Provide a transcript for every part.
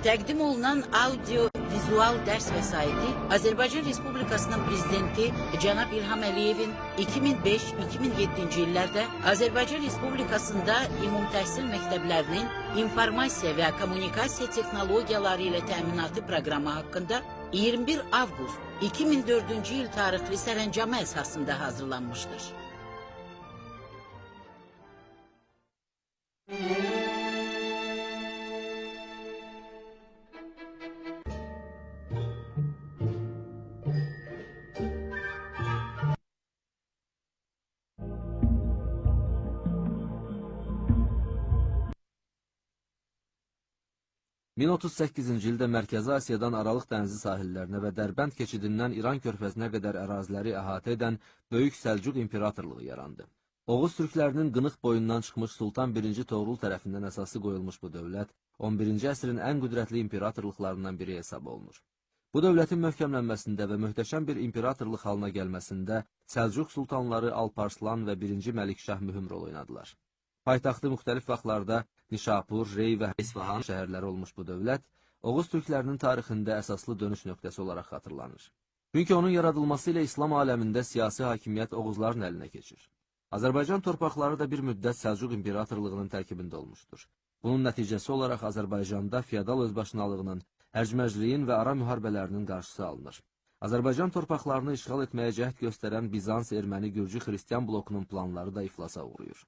Təqdim olunan audio-vizual dərs vəsaiti Azərbaycan Respublikasının Prezidenti Cənab İlham Əliyevin 2005-2007-ci illərdə Azərbaycan Respublikasında ümumi təhsil məktəblərinin informasiya və kommunikasiya texnologiyaları ilə təminatı proqramı haqqında 21 avqust 2004-cü il tarixli sərəncamı əsasında hazırlanmışdır. (1038-ci ildə Mərkəzi Asiyadan Aralıq dənizi sahillərinə və Dərbənd keçidindən İran körfəzinə qədər əraziləri əhatə edən Böyük Səlcuq İmperatorluğu yarandı. Oğuz türklərinin qınıq boyundan çıxmış Sultan 1. Toğrul tərəfindən əsası qoyulmuş bu dövlət, 11-ci əsrin ən qüdrətli imperatorluqlarından biri hesab olunur. Bu dövlətin möhkəmlənməsində və möhtəşəm bir imperatorluq halına gəlməsində Səlcuq sultanları Alparslan və 1. Məlikşah mühüm rol oynadılar. Paytaxtı müxtəlif vaxtlarda Nişapur, Rey və İsfahan şəhərləri olmuş bu dövlət, Oğuz türklərinin tarixində əsaslı dönüş nöqtəsi olaraq xatırlanır. Çünki onun yaradılması ilə İslam aləmində siyasi hakimiyyət Oğuzların əlinə keçir. Azərbaycan torpaqları da bir müddət Səlcuq İmperatorluğunun tərkibində olmuşdur. Bunun nəticəsi olaraq Azərbaycanda feodal özbaşınalığının, hərcməcliyin və ara müharibələrinin qarşısı alınır. Azərbaycan torpaqlarını işğal etməyə cəhd göstərən Bizans, Erməni, Gürcü, Xristian blokunun planları da iflasa uğrayır.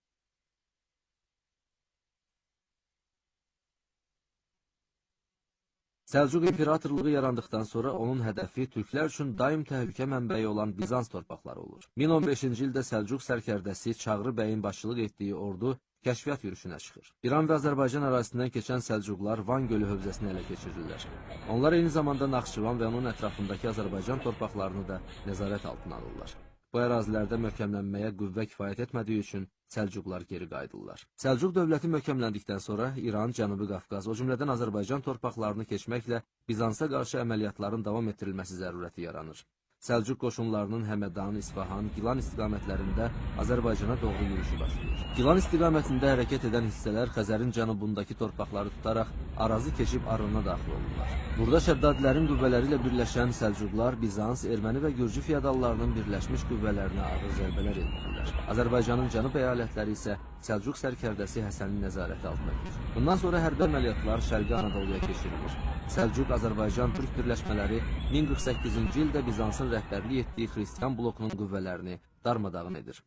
Səlcuq İmperatorluğu yarandıqdan sonra onun hədəfi türklər üçün daim təhlükə mənbəyi olan Bizans torpaqları olur. 1015-ci ildə Səlcuq sərkərdəsi Çağrı bəyin başçılıq etdiyi ordu kəşfiyyat yürüşünə çıxır. İran və Azərbaycan arasından keçən Səlcuqlar Van gölü hövzəsini ələ keçirirlər. Onlar eyni zamanda Naxçıvan və onun ətrafındakı Azərbaycan torpaqlarını da nəzarət altına alırlar. Bu ərazilərdə möhkəmlənməyə qüvvə kifayət etmədiyi üçün Səlcuqlar geri qayıdırlar. Səlcuq dövləti möhkəmləndikdən sonra İran, Cənubi Qafqaz, o cümlədən Azərbaycan torpaqlarını keçməklə Bizansa qarşı əməliyyatların davam etdirilməsi zərurəti yaranır. Səlcuq qoşunlarının Həmədan, İsfahan, Gilan istiqamətlərində Azərbaycana doğru yürüşü başlayır. Gilan istiqamətində hərəkət edən hissələr Xəzərin cənubundakı torpaqları tutaraq Arazı keçib Arına daxil olurlar. Burada Şəddadilərin qüvvələri ilə birləşən Səlcuqlar Bizans, Erməni və Gürcü feodallarının birləşmiş qüvvələrinə ağır zərbələr endirirlər. Azərbaycanın cənub əyalətləri isə Səlcuq sərkərdəsi Həsənin nəzarəti altına girir. Bundan sonra hərbi əməliyyatlar Şərqi Anadoluya keçirilir. Səlcuq Azərbaycan-Türk birləşmələri 1048-ci ildə Bizansın rəhbərlik etdiyi Xristian blokunun qüvvələrini darmadağın edir.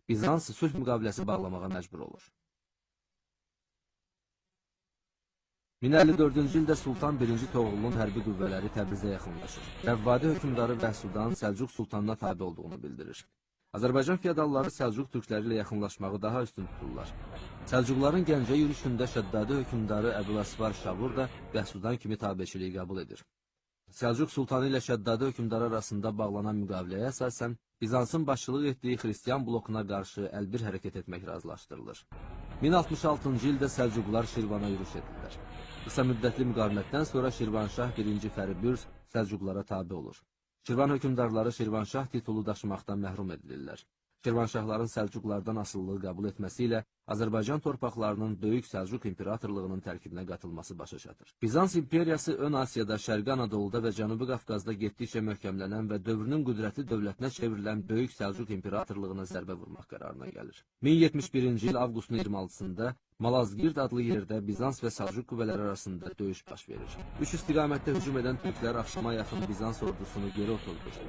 Bizans sülh müqaviləsi bağlamağa məcbur olur. 1054-cü ildə Sultan 1. Toğrulun hərbi qüvvələri Təbrizə yaxınlaşır. Rəvvadi hökmdarı Vəhsudan Səlcuq sultanına tabe olduğunu bildirir. Azərbaycan feodalları Səlcuq türkləri ilə yaxınlaşmağı daha üstün tuturlar. Səlcuqların Gəncə yürüşündə Şəddadi hökmdarı Əbuləsvar Şavur da Vəhsudan kimi tabeçiliyi qəbul edir. Səlcuq sultanı ilə Şəddadi hökmdarı arasında bağlanan müqaviləyə əsasən Bizansın başçılıq etdiyi Xristian blokuna qarşı əlbir hərəkət etmək razılaşdırılır. 1066-cı ildə Səlcuqlar Şirvana yürüş edirlər. Qısa müddətli müqavimətdən sonra Şirvanşah 1. Fəribürs Səlcuqlara tabe olur. Şirvan hökmdarları Şirvanşah titulu daşımaqdan məhrum edilirlər. Şirvanşahların Səlcuqlardan asılılığı qəbul etməsi ilə Azərbaycan torpaqlarının Böyük Səlcuq İmperatorluğunun tərkibinə qatılması başa çatır. Bizans imperiyası Ön Asiyada, Şərqi Anadoluda və Cənubi Qafqazda getdikcə möhkəmlənən və dövrünün qüdrətli dövlətinə çevrilən Böyük Səlcuq İmperatorluğuna zərbə vurmaq qərarına gəlir. 1071-ci il avqustun 26-sında Malazgirt adlı yerdə Bizans və Səlcuq qüvvələri arasında döyüş baş verir. Üç istiqamətdə hücum edən türklər axşama yaxın Bizans ordusunu geri oturdur.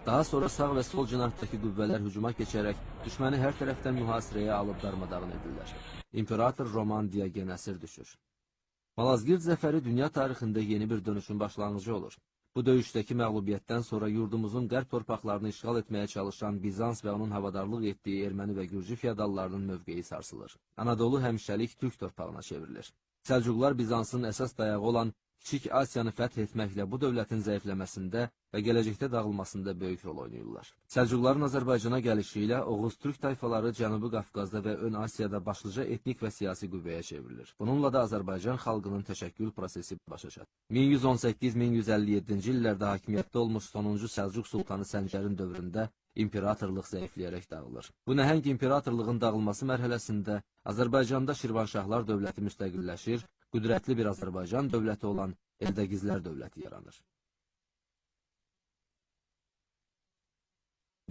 Daha sonra sağ və sol cinahətdəki qüvvələr hücuma keçərək düşməni hər tərəfdən mühasirəyə alıb darmadağın edirlər. İmperator Roman Diyogen əsir düşür. Malazgirt zəfəri dünya tarixində yeni bir dönüşün başlanğıcı olur. Bu döyüşdəki məğlubiyyətdən sonra yurdumuzun qərb torpaqlarını işğal etməyə çalışan Bizans və onun havadarlıq etdiyi Erməni və Gürcü feodallarının mövqeyi sarsılır. Anadolu həmişəlik türk torpağına çevrilir. Səlcuqlar Bizansın əsas dayağı olan Kiçik Asiyanı fəth etməklə bu dövlətin zəifləməsində və gələcəkdə dağılmasında böyük rol oynayırlar. Səlcuqların Azərbaycana gəlişi ilə Oğuz türk tayfaları Cənubi Qafqazda və Ön Asiyada başlıca etnik və siyasi qüvvəyə çevrilir. Bununla da Azərbaycan xalqının təşəkkül prosesi başa çatır. 1118-1157-ci illərdə hakimiyyətdə olmuş sonuncu Səlcuq sultanı Səncərin dövründə imperatorluq zəifləyərək dağılır. Bu nəhəng imperatorluğun dağılması mərhələsində Azərbaycanda Şirvanşahlar dövləti müstəqilləşir, qüdrətli bir Azərbaycan dövləti olan Eldəgizlər dövləti yaranır.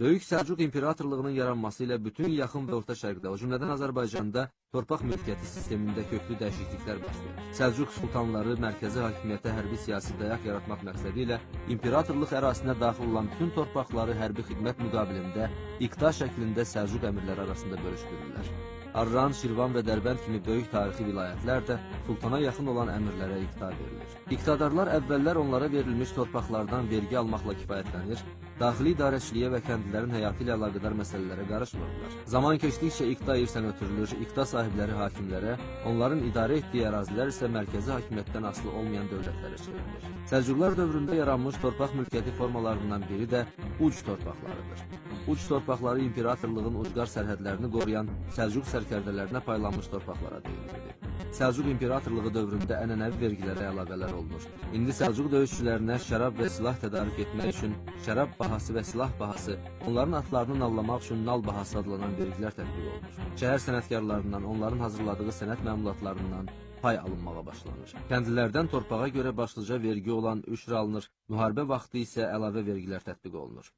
Böyük Səlcuq İmperatorluğunun yaranması ilə bütün yaxın və orta şərqdə, o cümlədən Azərbaycanda torpaq mülkiyyəti sistemində köklü dəyişikliklər başlayır. Səlcuq sultanları mərkəzi hakimiyyətə hərbi siyasi dayaq yaratmaq məqsədi ilə imperatorluq ərazisinə daxil olan bütün torpaqları hərbi xidmət müqabilində iqta şəklində Səlcuq əmirləri arasında bölüşdürürlər. Arran, Şirvan və Dərbənd kimi böyük tarixi vilayətlər də sultana yaxın olan əmirlərə iqta verilir. İqtadarlar əvvəllər onlara verilmiş torpaqlardan vergi almaqla kifayətlənir, daxili idarəçiliyə və kəndlilərin həyatı ilə əlaqədar məsələlərə qarışmırlar. Zaman keçdikcə iqta irsən ötürülür, iqta sahibləri hakimlərə, onların idarə etdiyi ərazilər isə mərkəzi hakimiyyətdən asılı olmayan dövlətlərə çevrilir. Səlcuqlar dövründə yaranmış torpaq mülkiyyəti formalarından biri də uc torpaqlarıdır. Uc torpaqları imperatorluğun ucqar sərhədlərini qoruyan Səlcuq sərkərdələrinə paylanmış torpaqlara deyilirdi. Səlcuq imperatorluğu dövründə ənənəvi vergilərə əlavələr olunur. İndi Səlcuq döyüşçülərinə şərab və silah tədarük etmək üçün şərab bahası və silah bahası, onların atlarını nallamaq üçün nal bahası adlanan vergilər tətbiq olunur. Şəhər sənətkarlarından, onların hazırladığı sənət məmulatlarından pay alınmağa başlanır. Kəndlilərdən torpağa görə başlıca vergi olan üşr alınır, müharibə vaxtı isə əlavə vergilər tətbiq olunur.